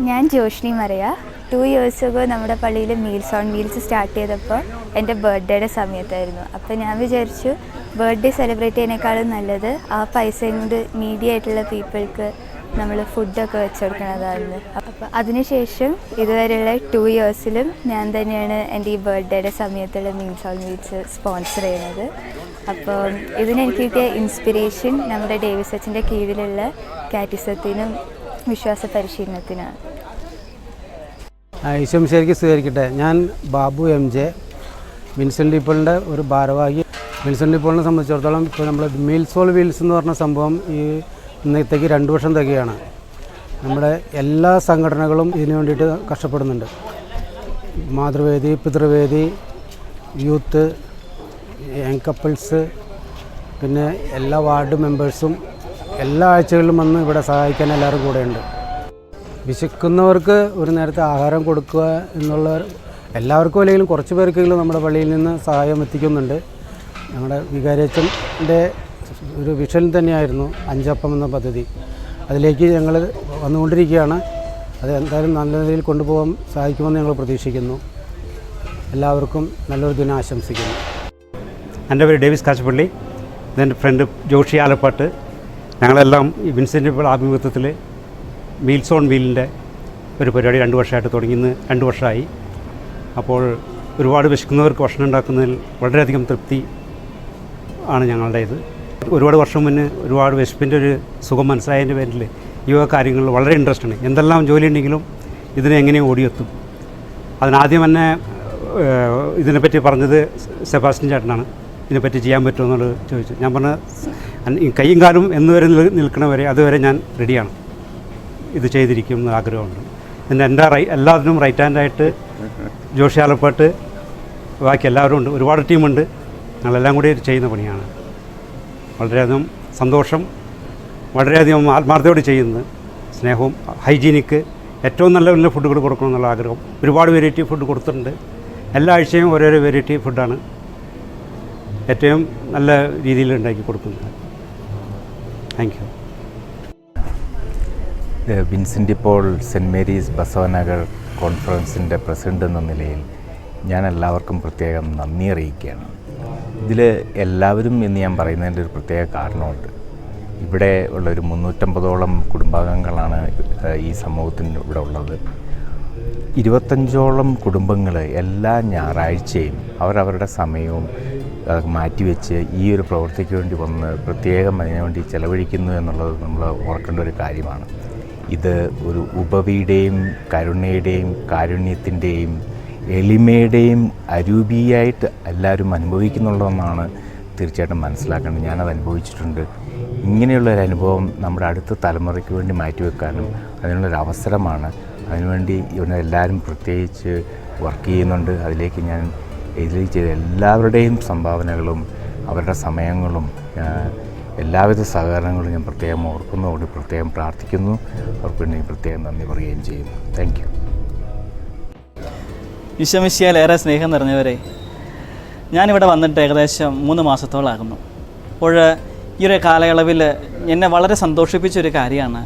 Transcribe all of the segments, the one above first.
ഞാൻ Joshni Mariya. 2 years ago നമ്മുടെ പള്ളിയിൽ മീൽസ് ഓൺ വീൽസ് സ്റ്റാർട്ട് ചെയ്തപ്പോൾ എൻ്റെ ബർത്ത്ഡേയുടെ സമയത്തായിരുന്നു. അപ്പോൾ ഞാൻ വിചാരിച്ചു ബർത്ത്ഡേ സെലിബ്രേറ്റ് ചെയ്യുന്നതിനേക്കാളും നല്ലത് ആ പൈസയും കൊണ്ട് നീഡി ആയിട്ടുള്ള പീപ്പിൾക്ക് നമ്മൾ ഫുഡൊക്കെ വെച്ചുകൊടുക്കണതായിരുന്നു. അപ്പോൾ അതിനുശേഷം ഇതുവരെയുള്ള 2 yearsലും ഞാൻ തന്നെയാണ് എൻ്റെ ഈ ബർത്ത്ഡേയുടെ സമയത്തുള്ള മീൽസ് ഓൺ വീൽസ് സ്പോൺസർ ചെയ്യുന്നത്. അപ്പോൾ ഇതിനെനിക്ക് കിട്ടിയ ഇൻസ്പിറേഷൻ നമ്മുടെ ഡേവിസ് അച്ഛൻ്റെ കീഴിലുള്ള കാറ്റിസത്തിനും വിശ്വാസ പരിശീലനത്തിനാണ്. ഈശോമിശിഹായ്ക്ക് സ്വീകരിക്കട്ടെ. ഞാൻ ബാബു MJ, വിൻസെൻ്റ് ഡി പോളിൻ്റെ ഒരു ഭാരവാഹി. വിൻസെൻ്റ് ഡി പോളിനെ സംബന്ധിച്ചിടത്തോളം ഇപ്പോൾ നമ്മൾ മീൽസ് ഓൺ വീൽസ് എന്ന് പറഞ്ഞ സംഭവം ഈ ഇന്നത്തേക്ക് 2 വർഷം തികയാണ്. നമ്മുടെ എല്ലാ സംഘടനകളും ഇതിനു വേണ്ടിയിട്ട് കഷ്ടപ്പെടുന്നുണ്ട്. മാതൃവേദി, പിതൃവേദി, യൂത്ത്, യങ് കപ്പിൾസ്, പിന്നെ എല്ലാ വാർഡ് മെമ്പേഴ്സും എല്ലാ ആഴ്ചകളിലും വന്ന് ഇവിടെ സഹായിക്കാൻ എല്ലാവരും കൂടെയുണ്ട്. വിശക്കുന്നവർക്ക് ഒരു നേരത്തെ ആഹാരം കൊടുക്കുക എന്നുള്ള എല്ലാവർക്കും അല്ലെങ്കിലും കുറച്ച് പേർക്കെങ്കിലും നമ്മുടെ പള്ളിയിൽ നിന്ന് സഹായം എത്തിക്കുന്നുണ്ട്. ഞങ്ങളുടെ വികാരിയച്ഛൻ്റെ ഒരു വിഷൻ തന്നെയായിരുന്നു അഞ്ചപ്പം എന്ന പദ്ധതി. അതിലേക്ക് ഞങ്ങൾ വന്നുകൊണ്ടിരിക്കുകയാണ്. അത് എന്തായാലും നല്ല നിലയിൽ കൊണ്ടുപോകാൻ സഹായിക്കുമെന്ന് ഞങ്ങൾ പ്രതീക്ഷിക്കുന്നു. എല്ലാവർക്കും നല്ലൊരു ദിനം ആശംസിക്കുന്നു. എൻ്റെ പേര് ഡേവിസ് കാച്ചപ്പള്ളി, ഇതെൻ്റെ ഫ്രണ്ട് ജോഷി ആലപ്പാട്ട്. ഞങ്ങളെല്ലാം ഈ വിൻസെൻ്റ് പോൾ ആഭിമുഖ്യത്തിൽ മീൽസ് ഓൺ വീലിൻ്റെ ഒരു പരിപാടി 2 വർഷമായിട്ട് തുടങ്ങി. ഇന്ന് 2 വർഷമായി. അപ്പോൾ ഒരുപാട് വിശക്കുന്നവർക്ക് ഭക്ഷണം ഉണ്ടാക്കുന്നതിൽ വളരെയധികം തൃപ്തി ആണ് ഞങ്ങളുടെ ഇത്. ഒരുപാട് വർഷം മുന്നേ ഒരുപാട് വിശപ്പിൻ്റെ ഒരു സുഖം മനസ്സിലായതിൻ്റെ പേരിൽ ഈ കാര്യങ്ങളിൽ വളരെ ഇൻട്രസ്റ്റ് ഉണ്ട്. എന്തെല്ലാം ജോലി ഉണ്ടെങ്കിലും ഇതിനെ എങ്ങനെ ഓടിയെത്തും. അതിനാദ്യം തന്നെ ഇതിനെപ്പറ്റി പറഞ്ഞത് സെബാസ്റ്റ്യൻ ചേട്ടനാണ്. ഇതിനെപ്പറ്റി ചെയ്യാൻ പറ്റുമോ എന്നുള്ളത് ചോദിച്ചു. ഞാൻ പറഞ്ഞ കൈയും കാലും എന്നുവരെ നിൽക്കണവരെ അതുവരെ ഞാൻ റെഡിയാണ്, ഇത് ചെയ്തിരിക്കും എന്ന് ആഗ്രഹമുണ്ട്. പിന്നെ എൻ്റെ എല്ലാത്തിനും റൈറ്റ് ഹാൻഡായിട്ട് ജോഷി ആലപ്പാട്ട്, ബാക്കി എല്ലാവരും ഉണ്ട്. ഒരുപാട് ടീമുണ്ട്. ഞങ്ങളെല്ലാം കൂടി ചെയ്യുന്ന പണിയാണ്. വളരെയധികം സന്തോഷം, വളരെയധികം ആത്മാർത്ഥതയോടെ ചെയ്യുന്നത്. സ്നേഹവും ഹൈജീനിക്ക് ഏറ്റവും നല്ല നല്ല ഫുഡുകൾ കൊടുക്കണമെന്നുള്ള ആഗ്രഹം. ഒരുപാട് വെറൈറ്റി ഫുഡ് കൊടുത്തിട്ടുണ്ട്. എല്ലാ ആഴ്ചയും ഓരോരോ വെറൈറ്റി ഫുഡാണ് ഏറ്റവും നല്ല രീതിയിൽ ഉണ്ടാക്കി കൊടുക്കുന്നത്. Thank you. Vincent Paul Saint Mary's Basavanagar കോൺഫറൻസിൻ്റെ പ്രസിഡൻ്റ് എന്ന നിലയിൽ ഞാൻ എല്ലാവർക്കും പ്രത്യേകം നന്ദി അറിയിക്കുകയാണ്. ഇതിൽ എല്ലാവരും എന്ന് ഞാൻ പറയുന്നതിൻ്റെ ഒരു പ്രത്യേക കാരണമുണ്ട്. ഇവിടെ ഉള്ളൊരു 350ഓളം കുടുംബാംഗങ്ങളാണ് ഈ സമൂഹത്തിന് ഇവിടെ ഉള്ളത്. 25ഓളം കുടുംബങ്ങൾ എല്ലാ ഞായറാഴ്ചയും അവരവരുടെ സമയവും മാറ്റിവെച്ച് ഈ ഒരു പ്രവൃത്തിക്ക് വേണ്ടി വന്ന് പ്രത്യേകം അതിനുവേണ്ടി ചെലവഴിക്കുന്നു എന്നുള്ളത് നമ്മൾ ഓർക്കേണ്ട ഒരു കാര്യമാണ്. ഇത് ഒരു ഉപവിയുടെയും കരുണയുടെയും കാരുണ്യത്തിൻ്റെയും എളിമയുടെയും അരൂപിയായിട്ട് എല്ലാവരും അനുഭവിക്കുന്നുള്ളതെന്നാണ് തീർച്ചയായിട്ടും മനസ്സിലാക്കേണ്ടത്. ഞാനത് അനുഭവിച്ചിട്ടുണ്ട്. ഇങ്ങനെയുള്ളൊരു അനുഭവം നമ്മുടെ അടുത്ത തലമുറയ്ക്ക് വേണ്ടി മാറ്റിവെക്കാനും അതിനുള്ളൊരു അവസരമാണ്. അതിനുവേണ്ടി ഇവിടെ എല്ലാവരും പ്രത്യേകിച്ച് വർക്ക് ചെയ്യുന്നുണ്ട്. അതിലേക്ക് ഞാൻ ഇതിലേക്ക് ചെയ്ത എല്ലാവരുടെയും സംഭാവനകളും അവരുടെ സമയങ്ങളും എല്ലാവിധ സഹകരണങ്ങളും ഞാൻ പ്രത്യേകം ഓർക്കുന്നതോട് പ്രത്യേകം പ്രാർത്ഥിക്കുന്നു. അവർക്ക് വേണ്ടി പ്രത്യേകം നന്ദി പറയുകയും ചെയ്യുന്നു. Thank you. ഈശോമിശിഹായിൽ ഏറെ സ്നേഹം നിറഞ്ഞവരെ, ഞാനിവിടെ വന്നിട്ട് ഏകദേശം 3 മാസത്തോളാകുന്നു. അപ്പോൾ ഈ ഒരു കാലയളവിൽ എന്നെ വളരെ സന്തോഷിപ്പിച്ചൊരു കാര്യമാണ്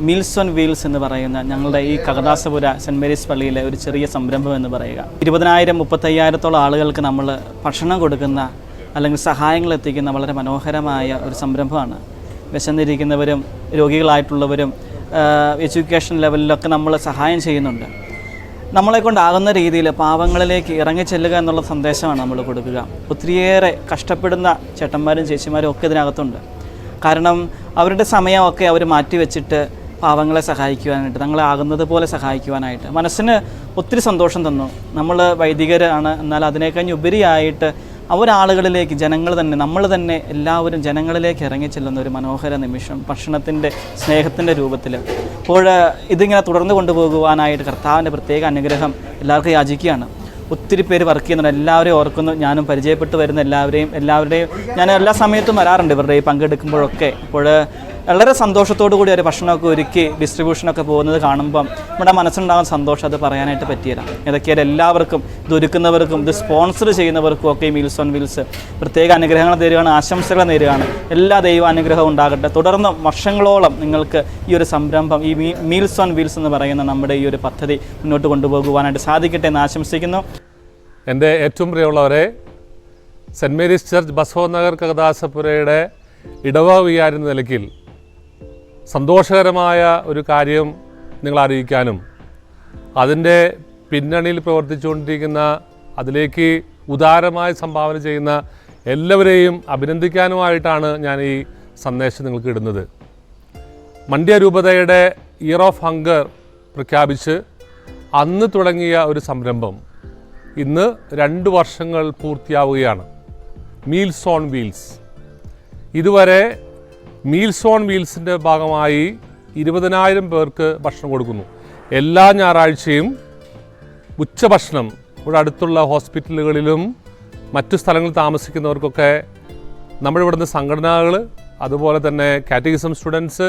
മീൽസ് ഓൺ വീൽസ് എന്ന് പറയുന്ന ഞങ്ങളുടെ ഈ കകദാസപുര സെൻറ്റ് മേരീസ് പള്ളിയിലെ ഒരു ചെറിയ സംരംഭം എന്ന് പറയുക. 20,000-35,000 ആളുകൾക്ക് നമ്മൾ ഭക്ഷണം കൊടുക്കുന്ന അല്ലെങ്കിൽ സഹായങ്ങൾ എത്തിക്കുന്ന വളരെ മനോഹരമായ ഒരു സംരംഭമാണ്. വിശന്നിരിക്കുന്നവരും രോഗികളായിട്ടുള്ളവരും എഡ്യൂക്കേഷൻ ലെവലിലൊക്കെ നമ്മൾ സഹായം ചെയ്യുന്നുണ്ട്. നമ്മളെ കൊണ്ടാകുന്ന രീതിയിൽ പാവങ്ങളിലേക്ക് ഇറങ്ങിച്ചെല്ലുക എന്നുള്ള സന്ദേശമാണ് നമ്മൾ കൊടുക്കുക. ഒത്തിരിയേറെ കഷ്ടപ്പെടുന്ന ചേട്ടന്മാരും ചേച്ചിമാരും ഒക്കെ ഇതിനകത്തുണ്ട്. കാരണം അവരുടെ സമയമൊക്കെ അവർ മാറ്റിവെച്ചിട്ട് പാവങ്ങളെ സഹായിക്കുവാനായിട്ട്, തങ്ങളെ ആകുന്നത് പോലെ സഹായിക്കുവാനായിട്ട് മനസ്സിന് ഒത്തിരി സന്തോഷം തന്നു. നമ്മൾ വൈദികരാണ്, എന്നാൽ അതിനേക്കഴിഞ്ഞ് ഉപരിയായിട്ട് അവരാളുകളിലേക്ക് ജനങ്ങൾ തന്നെ, നമ്മൾ തന്നെ എല്ലാവരും ജനങ്ങളിലേക്ക് ഇറങ്ങിച്ചെല്ലുന്ന ഒരു മനോഹര നിമിഷം ഭക്ഷണത്തിൻ്റെ സ്നേഹത്തിൻ്റെ രൂപത്തിൽ. അപ്പോൾ ഇതിങ്ങനെ തുടർന്ന് കൊണ്ടുപോകുവാനായിട്ട് കർത്താവിൻ്റെ പ്രത്യേക അനുഗ്രഹം എല്ലാവർക്കും യാചിക്കുകയാണ്. ഒത്തിരി പേര് വർക്ക് ചെയ്യുന്നുണ്ട്. എല്ലാവരെയും ഓർക്കുന്നു. ഞാനും പരിചയപ്പെട്ട് വരുന്ന എല്ലാവരുടെയും ഞാൻ എല്ലാ സമയത്തും വരാറുണ്ട് ഇവരുടെ പങ്കെടുക്കുമ്പോഴൊക്കെ. അപ്പോൾ വളരെ സന്തോഷത്തോടു കൂടി ഒരു ഭക്ഷണമൊക്കെ ഒരുക്കി ഡിസ്ട്രിബ്യൂഷനൊക്കെ പോകുന്നത് കാണുമ്പം നമ്മുടെ മനസ്സുണ്ടാകുന്ന സന്തോഷം അത് പറയാനായിട്ട് പറ്റിയില്ല. ഏതൊക്കെയാലും എല്ലാവർക്കും ഇത് ഒരുക്കുന്നവർക്കും ഇത് സ്പോൺസർ ചെയ്യുന്നവർക്കും ഒക്കെ ഈ മീൽസ് ഓൺ വീൽസ് പ്രത്യേക അനുഗ്രഹങ്ങൾ നേരുകയാണ്, ആശംസകൾ നേരുകയാണ്. എല്ലാ ദൈവാനുഗ്രഹവും ഉണ്ടാകട്ടെ. തുടർന്ന് വർഷങ്ങളോളം നിങ്ങൾക്ക് ഈ ഒരു സംരംഭം, ഈ മീൽസ് ഓൺ വീൽസ് എന്ന് പറയുന്ന നമ്മുടെ ഈ ഒരു പദ്ധതി മുന്നോട്ട് കൊണ്ടുപോകുവാനായിട്ട് സാധിക്കട്ടെ എന്ന് ആശംസിക്കുന്നു. എൻ്റെ ഏറ്റവും പ്രിയമുള്ളവരെ, സെൻറ്റ് മേരീസ് ചർച്ച് ബസവനഗർ കഗതാസപുരയുടെ ഇടവക വികാരി എന്ന നിലയ്ക്ക് സന്തോഷകരമായ ഒരു കാര്യം നിങ്ങളെ അറിയിക്കാനും അതിൻ്റെ പിന്നണിയിൽ പ്രവർത്തിച്ചുകൊണ്ടിരിക്കുന്ന, അതിലേക്ക് ഉദാരമായി സംഭാവന ചെയ്യുന്ന എല്ലാവരെയും അഭിനന്ദിക്കാനുമായിട്ടാണ് ഞാൻ ഈ സന്ദേശം നിങ്ങൾക്ക് ഇടുന്നത്. മണ്ഡ്യ രൂപതയുടെ ഇയർ ഓഫ് ഹങ്കർ പ്രഖ്യാപിച്ച് അന്ന് തുടങ്ങിയ ഒരു സംരംഭം ഇന്ന് 2 വർഷങ്ങൾ പൂർത്തിയാവുകയാണ്. Meals on wheels. ഇതുവരെ മീൽസ് ഓൺ വീൽസിൻ്റെ ഭാഗമായി 20,000 പേർക്ക് ഭക്ഷണം കൊടുക്കുന്നു. എല്ലാ ഞായറാഴ്ചയും ഉച്ചഭക്ഷണം ഇവിടെ അടുത്തുള്ള ഹോസ്പിറ്റലുകളിലും മറ്റു സ്ഥലങ്ങളിൽ താമസിക്കുന്നവർക്കൊക്കെ നമ്മുടെ ഇവിടുന്ന് സംഘടനകൾ, അതുപോലെ തന്നെ കാറ്റഗിസം സ്റ്റുഡൻസ്,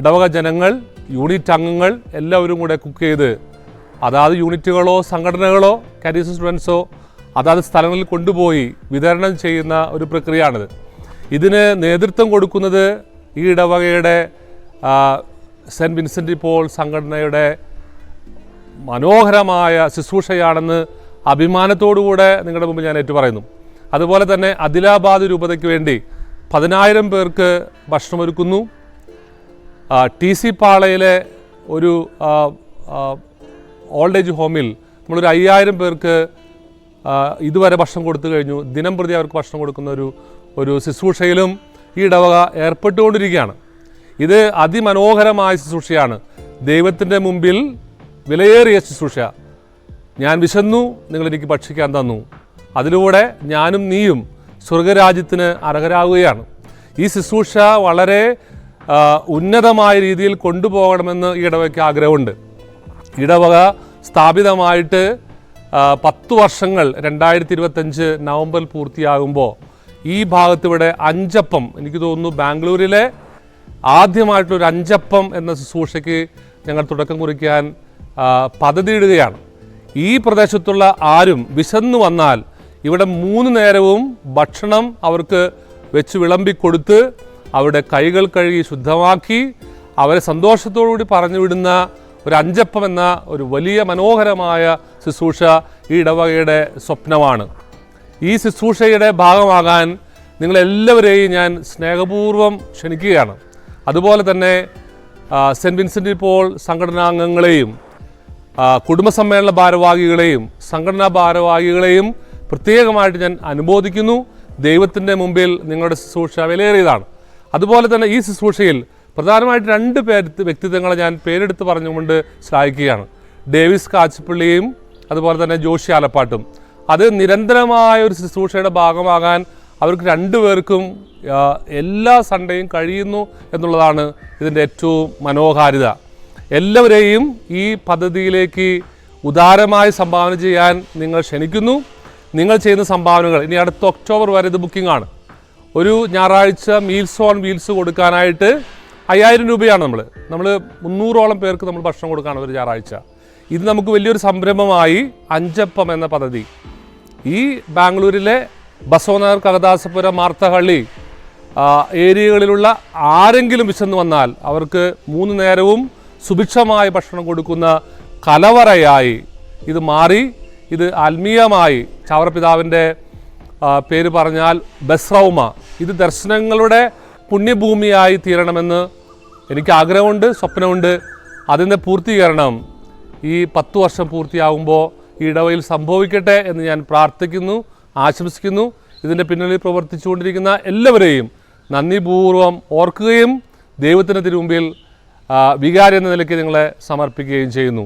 ഇടവക ജനങ്ങൾ, യൂണിറ്റ് അംഗങ്ങൾ എല്ലാവരും കൂടെ കുക്ക് ചെയ്ത് അതാത് യൂണിറ്റുകളോ സംഘടനകളോ കാറ്റഗിസം സ്റ്റുഡൻസോ അതാത് സ്ഥലങ്ങളിൽ കൊണ്ടുപോയി വിതരണം ചെയ്യുന്ന ഒരു പ്രക്രിയയാണിത്. ഇതിന് നേതൃത്വം കൊടുക്കുന്നത് ഈ ഇടവകയുടെ സെൻറ്റ് വിൻസെൻ്റ് പോൾ സംഘടനയുടെ മനോഹരമായ ശുശ്രൂഷയാണെന്ന് അഭിമാനത്തോടുകൂടെ നിങ്ങളുടെ മുമ്പ് ഞാൻ ഏറ്റുപറയുന്നു. അതുപോലെ തന്നെ അദിലാബാദ് രൂപതയ്ക്ക് വേണ്ടി 10,000 പേർക്ക് ഭക്ഷണമൊരുക്കുന്നു. TC പാളയിലെ ഒരു ഓൾഡ് ഏജ് ഹോമിൽ നമ്മളൊരു 5,000 പേർക്ക് ഇതുവരെ ഭക്ഷണം കൊടുത്തു കഴിഞ്ഞു. ദിനം പ്രതി അവർക്ക് ഭക്ഷണം കൊടുക്കുന്ന ഒരു ശുശ്രൂഷയിലും ഈ ഇടവക ഏർപ്പെട്ടുകൊണ്ടിരിക്കുകയാണ്. ഇത് അതിമനോഹരമായ ശുശ്രൂഷയാണ്. ദൈവത്തിൻ്റെ മുമ്പിൽ വിലയേറിയ ശുശ്രൂഷ. ഞാൻ വിശന്നു, നിങ്ങളെനിക്ക് ഭക്ഷിക്കാൻ തന്നു. അതിലൂടെ ഞാനും നീയും സ്വർഗരാജ്യത്തിന് അർഹരാകുകയാണ്. ഈ ശുശ്രൂഷ വളരെ ഉന്നതമായ രീതിയിൽ കൊണ്ടുപോകണമെന്ന് ഈ ഇടവകയ്ക്ക് ആഗ്രഹമുണ്ട്. ഇടവക സ്ഥാപിതമായിട്ട് 10 വർഷങ്ങൾ 2025 നവംബറിൽ പൂർത്തിയാകുമ്പോൾ ഈ ഭാഗത്തിവിടെ അഞ്ചപ്പം, എനിക്ക് തോന്നുന്നു ബാംഗ്ലൂരിലെ ആദ്യമായിട്ടൊരു അഞ്ചപ്പം എന്ന ശുശ്രൂഷയ്ക്ക് ഞങ്ങൾ തുടക്കം കുറിക്കാൻ പദ്ധതിയിടുകയാണ്. ഈ പ്രദേശത്തുള്ള ആരും വിശന്നു വന്നാൽ ഇവിടെ 3 നേരവും ഭക്ഷണം അവർക്ക് വെച്ച് വിളമ്പിക്കൊടുത്ത് അവരുടെ കൈകൾ കഴുകി ശുദ്ധമാക്കി അവരെ സന്തോഷത്തോടുകൂടി പറഞ്ഞു വിടുന്ന ഒരു അഞ്ചപ്പം എന്ന ഒരു വലിയ മനോഹരമായ ശുശ്രൂഷ ഈ ഇടവകയുടെ സ്വപ്നമാണ്. ഈ ശുശ്രൂഷയുടെ ഭാഗമാകാൻ നിങ്ങളെല്ലാവരെയും ഞാൻ സ്നേഹപൂർവ്വം ക്ഷണിക്കുകയാണ്. അതുപോലെ തന്നെ സെൻറ്റ് വിൻസെൻ്റ് പോൾ സംഘടനാംഗങ്ങളെയും കുടുംബസമ്മേളന ഭാരവാഹികളെയും സംഘടനാ ഭാരവാഹികളെയും പ്രത്യേകമായിട്ട് ഞാൻ അനുമോദിക്കുന്നു. ദൈവത്തിൻ്റെ മുമ്പിൽ നിങ്ങളുടെ ശുശ്രൂഷ വിലയേറിയതാണ്. അതുപോലെ തന്നെ ഈ ശുശ്രൂഷയിൽ പ്രധാനമായിട്ട് 2 വ്യക്തിത്വങ്ങളെ ഞാൻ പേരെടുത്ത് പറഞ്ഞുകൊണ്ട് ശ്ലാഘിക്കുകയാണ്. ഡേവിസ് കാച്ചിപ്പള്ളിയും അതുപോലെ തന്നെ ജോഷി ആലപ്പാട്ടും. അത് നിരന്തരമായ ഒരു ശുശ്രൂഷയുടെ ഭാഗമാകാൻ അവർക്ക് 2 പേർക്കും എല്ലാ സൺഡേയും കഴിയുന്നു എന്നുള്ളതാണ് ഇതിൻ്റെ ഏറ്റവും മനോഹാരിത. എല്ലാവരെയും ഈ പദ്ധതിയിലേക്ക് ഉദാരമായി സംഭാവന ചെയ്യാൻ നിങ്ങൾ ക്ഷണിക്കുന്നു. നിങ്ങൾ ചെയ്യുന്ന സംഭാവനകൾ ഇനി അടുത്ത ഒക്ടോബർ വരെ ഇത് ബുക്കിംഗ് ആണ്. ഒരു ഞായറാഴ്ച മീൽസ് ഓൺ വീൽസ് കൊടുക്കാനായിട്ട് 5,000 രൂപയാണ് നമ്മൾ 300ഓളം പേർക്ക് നമ്മൾ ഭക്ഷണം കൊടുക്കുകയാണ് ഒരു ഞായറാഴ്ച. ഇത് നമുക്ക് വലിയൊരു സംരംഭമായി അഞ്ചപ്പം എന്ന പദ്ധതി ഈ ബാംഗ്ലൂരിലെ ബസവനഗർ കഗതാസപുര മാർത്തഹള്ളി ഏരിയകളിലുള്ള ആരെങ്കിലും വിശന്നു വന്നാൽ അവർക്ക് 3 നേരവും സുഭിക്ഷമായ ഭക്ഷണം കൊടുക്കുന്ന കലവറയായി ഇത് മാറി. ഇത് ആത്മീയമായി ചാവറപിതാവിൻ്റെ പേര് പറഞ്ഞാൽ ബസ്രൗമ, ഇത് ദർശനങ്ങളുടെ പുണ്യഭൂമിയായി തീരണമെന്ന് എനിക്ക് ആഗ്രഹമുണ്ട്, സ്വപ്നമുണ്ട്. അതിൻ്റെ പൂർത്തീകരണം ഈ 10 വർഷം പൂർത്തിയാകുമ്പോൾ ഈ ഇടവയിൽ സംഭവിക്കട്ടെ എന്ന് ഞാൻ പ്രാർത്ഥിക്കുന്നു, ആശംസിക്കുന്നു. ഇതിൻ്റെ പിന്നിൽ പ്രവർത്തിച്ചുകൊണ്ടിരിക്കുന്ന എല്ലാവരെയും നന്ദിപൂർവ്വം ഓർക്കുകയും ദൈവത്തിൻ്റെ തിരുമുമ്പിൽ വികാരി എന്ന നിലയ്ക്ക് നിങ്ങളെ സമർപ്പിക്കുകയും ചെയ്യുന്നു.